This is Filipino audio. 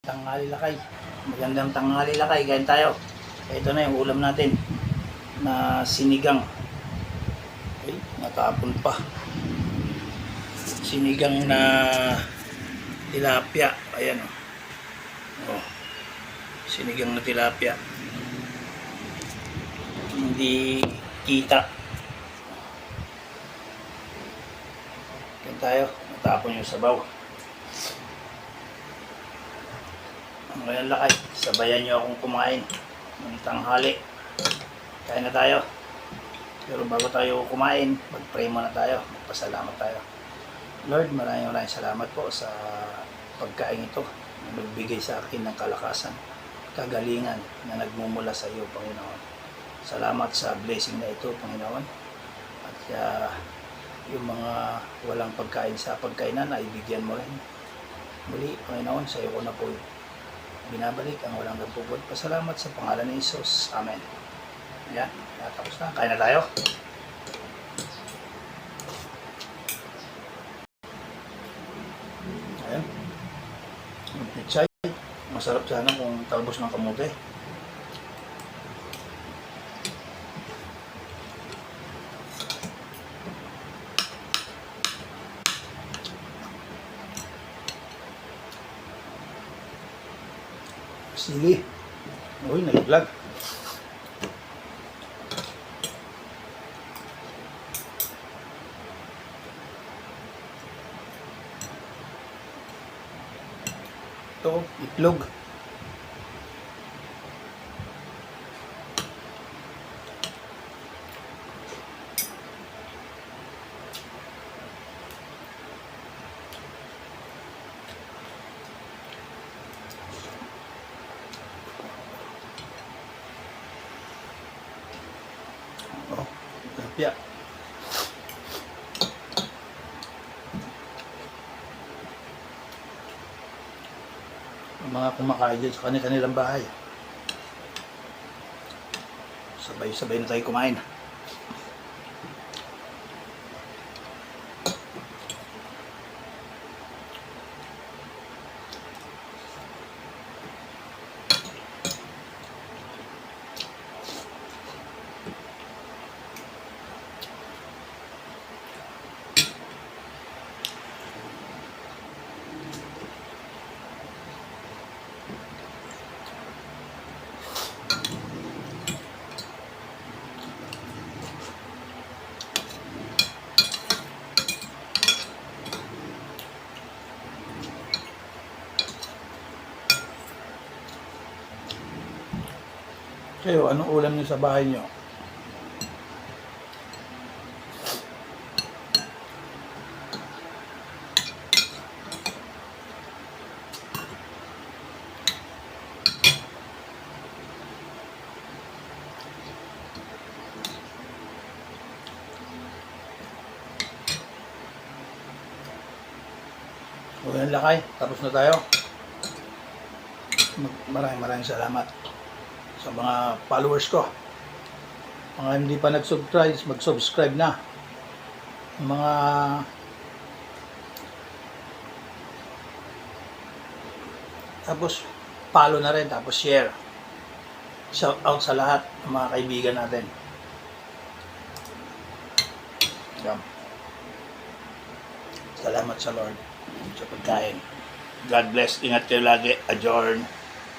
Tanghali lakay. Magandang tanghali lakay. Kain tayo. Ito na yung ulam natin na sinigang. Okay, natapon pa. Sinigang na tilapia. Ayan o. Oh. Sinigang na tilapia. Hindi kita. Kain tayo. Natapon yung sabaw. Ngayon lakay, sabayan nyo akong kumain ng tanghali. Kain na tayo. Pero bago tayo kumain, mag-pray muna tayo. Magpasalamat tayo. Lord, maraming salamat po sa pagkain ito na nagbigay sa akin ng kalakasan, kagalingan na nagmumula sa iyo, Panginoon. Salamat sa blessing na ito, Panginoon. At yung mga walang pagkain sa pagkainan ay bigyan mo rin. Muli, Panginoon, sa iyo ko na po binabalik ang walang nagpupod. Pasalamat sa pangalan ni Jesus. Amen. Ayan, tapos na. Kain na tayo. Ayan. Pichay. Masarap sana kung talbos ng kamote. Sili. Uy, nalaglag. Ito, itlog. Oh, tilapia. Ang mga kumakain dyan sa kanilang bahay. Sabay-sabay na tayo kumain. Kayo, anong ulam niyo sa bahay niyo? O yan lakay, tapos na tayo. Maraming salamat sa mga followers ko. Mga hindi pa nag-subscribe, mag-subscribe na. Mga tapos follow na rin, tapos share. Shout out sa lahat ng mga kaibigan natin. Yan. Salamat sa Lord sa pagkain. God bless. Ingat kayo lagi. Adjourn.